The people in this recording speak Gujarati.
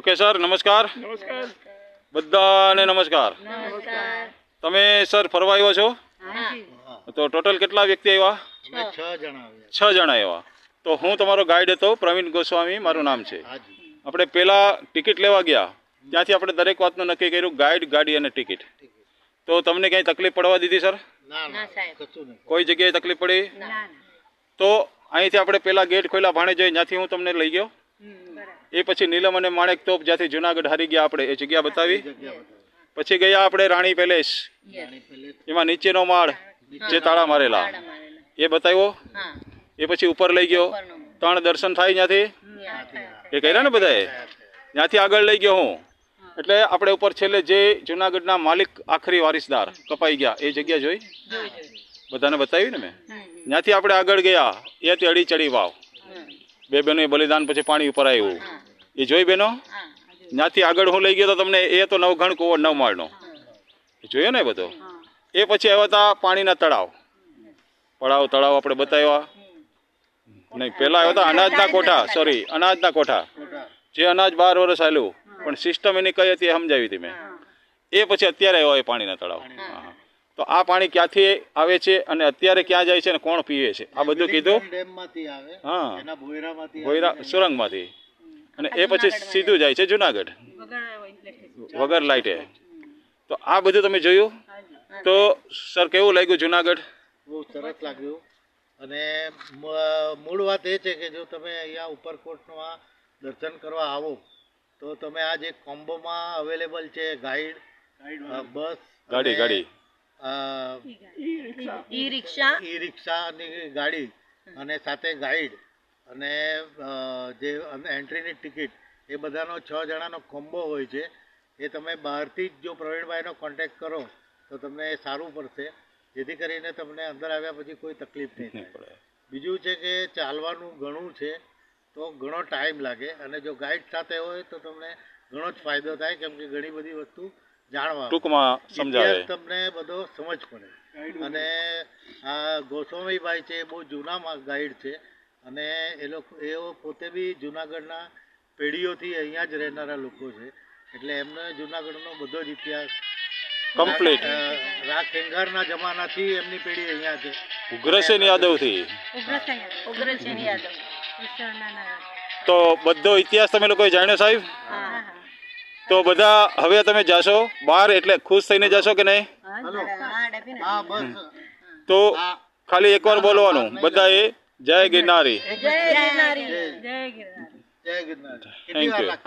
ઓકે સર, નમસ્કાર. નમસ્કાર. બધાને નમસ્કાર. નમસ્કાર. તમે સર ફરવા આવ્યો છો? હાજી. તો ટોટલ કેટલા વ્યક્તિ આવ્યા? 6 જણા આવ્યા. 6 જણા આવ્યા. તો હું તમારો ગાઈડ હતો, પ્રવીણ ગોસ્વામી મારું નામ છે. હાજી. આપણે પહેલાં ટિકિટ લેવા ગયા, ત્યાંથી આપણે દરેક વાતનું નક્કી કર્યું, ગાઈડ, ગાડી અને ટિકિટ. તો તમને ક્યાંય તકલીફ પડવા દીધી સર? ના ના સાહેબ. કશું નહીં. કોઈ જગ્યાએ તકલીફ પડી? ના. તો અહીંથી આપણે પહેલાં ગેટ ખોલ્યા ભાણે જઈ, જ્યાંથી હું તમને લઈ ગયો. બરાબર. એ પછી નીલમ અને માણેક તોપ જ્યાંથી જુનાગઢ હારી ગયા આપણે એ જગ્યા બતાવી. જગ્યા બતાવી. પછી ગયા આપણે રાણી પેલેસ, રાણી પેલેસ. એમાં નીચેનો માળ જે તાળા મારેલા તાળા મારેલા. એ બતાવ્યો. હા. એ પછી ઉપર લઈ ગયો, ઉપરનો. 3 દર્શન થાય ત્યાંથી ત્યાં. એ કર્યા ને બધાએ. ત્યાંથી આગળ લઈ ગયો હું. એટલે આપણે ઉપર છેલ્લે જે જુનાગઢના માલિક આખરી વારિસદાર કપાઈ ગયા એ જગ્યા જોઈ, બધાને બતાવી ને મેં. ત્યાંથી આપણે આગળ ગયા, એથી અડી ચડી વાવ, 2 બહેનોએ બલિદાન પછી પાણી ઉપર આવ્યું એ જોઈ બહેનો. ત્યાંથી આગળ હું લઈ ગયો તો તમને એ તો નવઘણ કુવો 9 માળનો એ જોયો ને બધો. એ પછી આવ્યા હતા પાણીના તળાવ તળાવ આપણે બતાવ્યા નહીં. પહેલાં આવ્યા હતા અનાજના કોઠા, સોરી અનાજના કોઠા, જે અનાજ 12 વર્ષ હાલ્યું પણ સિસ્ટમ એની કઈ હતી એ સમજાવી હતી મેં. એ પછી અત્યારે આવ્યા એ પાણીના તળાવ. તો આ પાણી ક્યાંથી આવે છે અને અત્યારે ક્યાં જાય છે અને કોણ પીવે છે આ બધું કીધું. ડેમમાંથી આવે. હા, એના ભોયરામાંથી ભોયરા સુરંગમાંથી. અને એ પછી સીધું જાય છે જુનાગઢ વગર લાઇટે. તો આ બધું તમે જોયું. તો સર કેવું લાગ્યું જુનાગઢ? બહુ સરસ લાગ્યું. અને મૂળ વાત એ છે કે જો તમે અહીંયા ઉપરકોટમાં દર્શન કરવા આવો તો તમે આ જે કોમ્બોમાં અવેલેબલ છે, ગાઈડ, બસ, ગાડી ઈ રિક્ષા. ઈ રિક્ષાની ગાડી અને સાથે ગાઈડ અને જે એન્ટ્રીની ટિકિટ, એ બધાનો 6 જણાનો કોમ્બો હોય છે. એ તમે બહારથી જ જો પ્રવીણભાઈનો કોન્ટેક્ટ કરો તો તમને એ સારું પડશે, જેથી કરીને તમને અંદર આવ્યા પછી કોઈ તકલીફ નહીં થાય. બીજું છે કે ચાલવાનું ઘણું છે તો ઘણો ટાઈમ લાગે, અને જો ગાઈડ સાથે હોય તો તમને ઘણો જ ફાયદો થાય, કેમ કે ઘણી બધી વસ્તુ જાણવા ટૂંકમાં સમજાવે, તમને બધો સમજ પડે. અને આ ગોસ્વામીભાઈ છે એ બહુ જૂના ગાઈડ છે, અને એઓ પોતે બી જુનાગઢના પેઢીઓથી અહીંયા જ રહેનારા લોકો છે, એટલે એમને જુનાગઢનો બધો જ ઇતિહાસ કમ્પ્લીટ. રાગ ખેંગારના જમાનાથી એમની પેઢી અહીંયા છે. ઉગ્રસેન યાદવથી ઉગ્રસેન યાદવ. તો બધો ઇતિહાસ તમે લોકોએ જાણ્યો સાહેબ. હા. તો બધા હવે તમે જાશો બહાર એટલે ખુશ થઈને જાશો કે નહીં? હા, બસ. તો ખાલી એકવાર બોલવાનું બધાએ, જય ગિરનારી. જય ગિરનારી. જય ગિરનાર. Thank you.